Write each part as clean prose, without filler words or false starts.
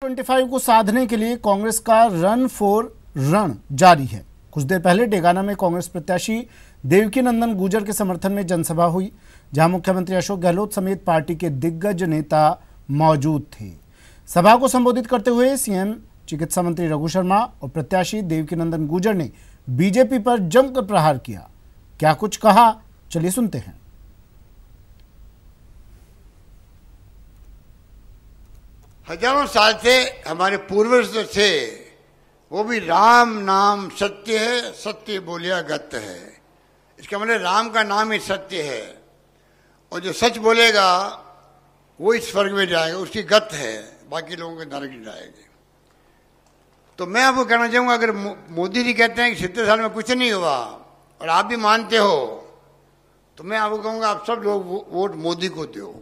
25 को साधने के लिए कांग्रेस का रन फॉर रण जारी है। कुछ देर पहले डेगाना में कांग्रेस प्रत्याशी देवकीनंदन गुर्जर के समर्थन में जनसभा हुई, जहां मुख्यमंत्री अशोक गहलोत समेत पार्टी के दिग्गज नेता मौजूद थे। सभा को संबोधित करते हुए सीएम, चिकित्सा मंत्री रघु शर्मा और प्रत्याशी देवकीनंदन गुर्जर ने बीजेपी पर जमकर प्रहार किया। क्या कुछ कहा, चलिए सुनते हैं। हजारों साल से हमारे पूर्वज जो थे वो भी राम नाम सत्य है, सत्य बोलिया गत है। इसका मतलब राम का नाम ही सत्य है और जो सच बोलेगा वो इस स्वर्ग में जाएगा, उसकी गत है, बाकी लोगों के नरक में जाएंगे। तो मैं आपको कहना चाहूंगा, अगर मोदी जी कहते हैं कि 70 साल में कुछ नहीं हुआ और आप भी मानते हो, तो मैं आपको कहूंगा आप सब लोग वोट मोदी को दो।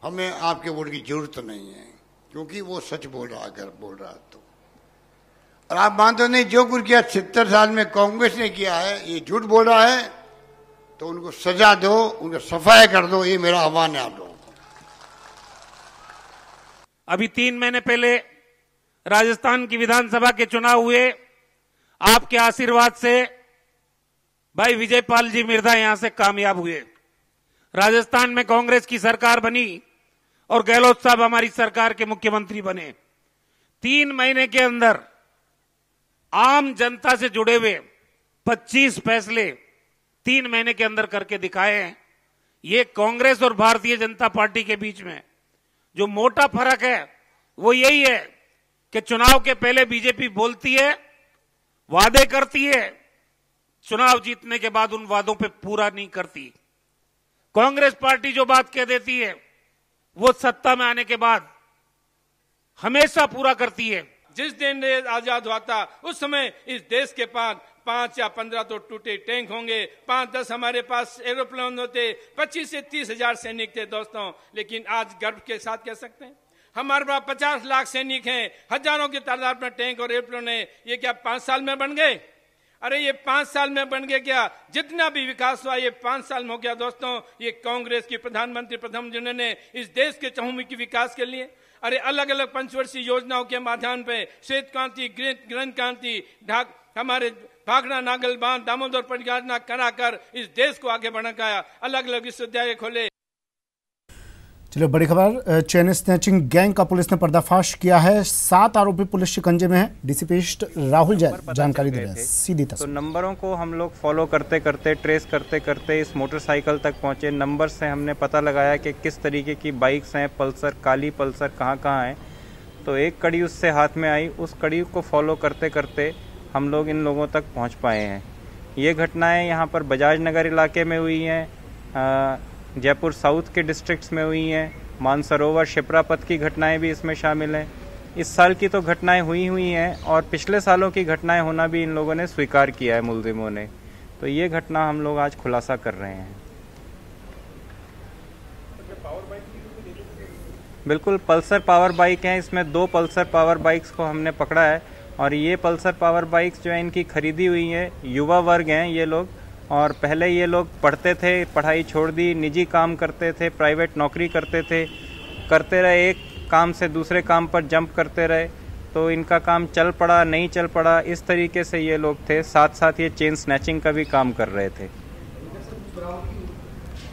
हमें आपके वोट की जरूरत नहीं है, क्योंकि वो सच बोल रहा है। अगर बोल रहा है तो, और आप मानते नहीं, जो कुछ किया 70 साल में कांग्रेस ने किया है, ये झूठ बोल रहा है, तो उनको सजा दो, उनको सफाई कर दो। ये मेरा आह्वान है आप लोगों को। अभी 3 महीने पहले राजस्थान की विधानसभा के चुनाव हुए। आपके आशीर्वाद से भाई विजयपाल जी मिर्धा यहां से कामयाब हुए। राजस्थान में कांग्रेस की सरकार बनी और गहलोत साहब हमारी सरकार के मुख्यमंत्री बने। 3 महीने के अंदर आम जनता से जुड़े हुए 25 फैसले 3 महीने के अंदर करके दिखाए हैं। ये कांग्रेस और भारतीय जनता पार्टी के बीच में जो मोटा फर्क है वो यही है कि चुनाव के पहले बीजेपी बोलती है, वादे करती है, चुनाव जीतने के बाद उन वादों पे पूरा नहीं करती। कांग्रेस पार्टी जो बात कह देती है वो सत्ता में आने के बाद हमेशा पूरा करती है। जिस दिन देश आजाद हुआ था उस समय इस देश के पास 5 या 15 तो टूटे टैंक होंगे, 5-10 हमारे पास एरोप्लेन होते, 25 से 30 हजार सैनिक थे दोस्तों। लेकिन आज गर्व के साथ कह सकते हैं हमारे पास 50 लाख सैनिक हैं, हजारों की तादाद में टैंक और एरोप्लेन है। ये क्या 5 साल में बन गए? अरे ये 5 साल में बन गए क्या? जितना भी विकास हुआ ये 5 साल में हो गया दोस्तों। ये कांग्रेस की प्रधानमंत्री प्रथम जिन्होंने इस देश के चहुमुखी विकास के लिए अरे अलग अलग पंचवर्षीय योजनाओं के माध्यम पे श्वेत क्रांति, ग्रीन क्रांति, हमारे भाखड़ा नागल बांध, दामोदर परियोजना कराकर इस देश को आगे बढ़ाया, अलग अलग विश्वविद्यालय खोले। चलिए बड़ी खबर, चेन स्नैचिंग गैंग का पुलिस ने पर्दाफाश किया है। 7 आरोपी पुलिस शिकंजे में है। डीसीपी राहुल जैन जानकारी दे रहे हैं। सीधी तस्वीर। तो नंबरों को हम लोग फॉलो करते करते, ट्रेस करते करते इस मोटरसाइकिल तक पहुंचे। नंबर से हमने पता लगाया कि किस तरीके की बाइक्स हैं, पल्सर, काली पल्सर कहाँ हैं। तो एक कड़ी उससे हाथ में आई, उस कड़ी को फॉलो करते करते हम लोग इन लोगों तक पहुँच पाए हैं। ये घटनाएँ यहाँ पर बजाज नगर इलाके में हुई हैं, जयपुर साउथ के डिस्ट्रिक्ट्स में हुई हैं, मानसरोवर शिप्रापथ की घटनाएं भी इसमें शामिल हैं। इस साल की तो घटनाएं हुई हैं और पिछले सालों की घटनाएं होना भी इन लोगों ने स्वीकार किया है मुलजिमों ने। तो ये घटना हम लोग आज खुलासा कर रहे हैं। बिल्कुल पल्सर पावर बाइक हैं, इसमें 2 पल्सर पावर बाइक्स को हमने पकड़ा है। और ये पल्सर पावर बाइक्स जो है इनकी खरीदी हुई है, युवा वर्ग हैं ये लोग, और पहले ये लोग पढ़ते थे, पढ़ाई छोड़ दी, निजी काम करते थे, प्राइवेट नौकरी करते थे, करते रहे, एक काम से दूसरे काम पर जंप करते रहे। तो इनका काम चल पड़ा, नहीं चल पड़ा, इस तरीके से ये लोग थे। साथ साथ ये चेन स्नैचिंग का भी काम कर रहे थे।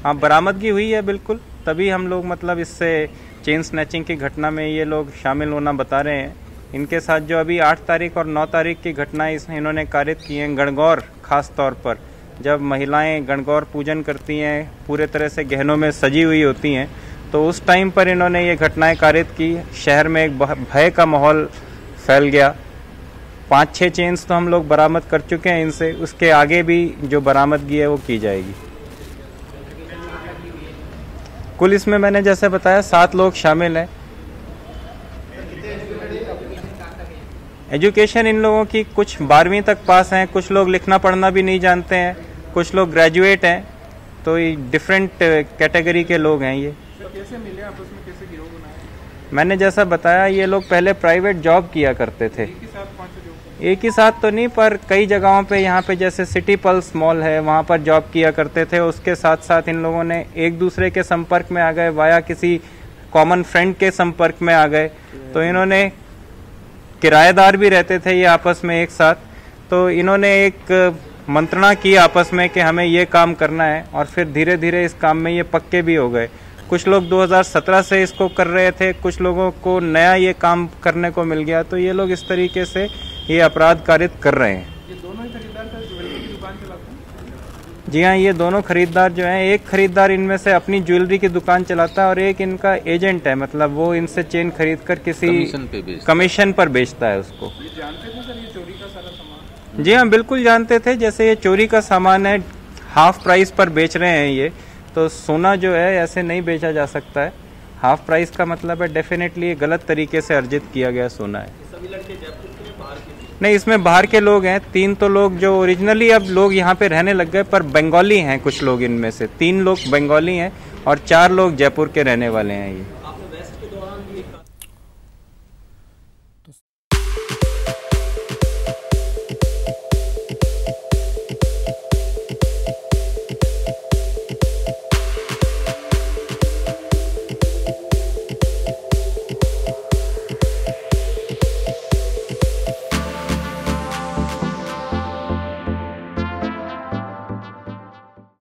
हाँ, बरामदगी हुई है बिल्कुल, तभी हम लोग मतलब इससे चेन स्नैचिंग की घटना में ये लोग शामिल होना बता रहे हैं। इनके साथ जो अभी 8 तारीख और 9 तारीख की घटनाएं इन्होंने कारित की हैं, गणगौर खास तौर पर जब महिलाएं गणगौर पूजन करती हैं, पूरे तरह से गहनों में सजी हुई होती हैं, तो उस टाइम पर इन्होंने ये घटनाएं कारित की। शहर में एक भय का माहौल फैल गया। 5-6 चेन्स तो हम लोग बरामद कर चुके हैं इनसे, उसके आगे भी जो बरामदगी है वो की जाएगी। कुल इसमें मैंने जैसे बताया 7 लोग शामिल हैं। एजुकेशन इन लोगों की कुछ 12वीं तक पास हैं, कुछ लोग लिखना पढ़ना भी नहीं जानते हैं, कुछ लोग ग्रेजुएट हैं। तो ये डिफरेंट कैटेगरी के लोग हैं। ये कैसे मिले, आपस में कैसे गिरोह बनाया? मैंने जैसा बताया ये लोग पहले प्राइवेट जॉब किया करते थे। एक ही साथ तो नहीं, पर कई जगहों पे, यहाँ पे जैसे सिटी पल्स मॉल है वहाँ पर जॉब किया करते थे। उसके साथ साथ इन लोगों ने एक दूसरे के संपर्क में आ गए वाया किसी कॉमन फ्रेंड के संपर्क में आ गए। तो इन्होंने, किराएदार भी रहते थे ये आपस में एक साथ, तो इन्होंने एक मंत्रणा की आपस में कि हमें ये काम करना है, और फिर धीरे धीरे इस काम में ये पक्के भी हो गए। कुछ लोग 2017 से इसको कर रहे थे, कुछ लोगों को नया ये काम करने को मिल गया, तो ये लोग इस तरीके से ये अपराध कारित कर रहे हैं। ये दोनों ही खरीदार ज्वेलरी की दुकान चलाते हैं? जी हाँ, ये दोनों खरीदार जो हैं, एक खरीदार इनमें से अपनी ज्वेलरी की दुकान चलाता है और एक इनका एजेंट है, मतलब वो इनसे चेन खरीद कर किसी कमीशन पर बेचता है उसको। ये जानते थे सर ये चोरी का सारा सामान? जी हाँ, बिल्कुल जानते थे। जैसे ये चोरी का सामान है, हाफ प्राइस पर बेच रहे हैं ये, तो सोना जो है ऐसे नहीं बेचा जा सकता है। हाफ प्राइस का मतलब है डेफिनेटली ये गलत तरीके से अर्जित किया गया सोना है। सभी लड़के जयपुर के बाहर के? नहीं, इसमें बाहर के लोग हैं। 3 तो लोग जो ओरिजिनली अब लोग यहाँ पे रहने लग गए, पर बंगाली हैं कुछ लोग, इनमें से 3 लोग बंगाली हैं और 4 लोग जयपुर के रहने वाले हैं ये।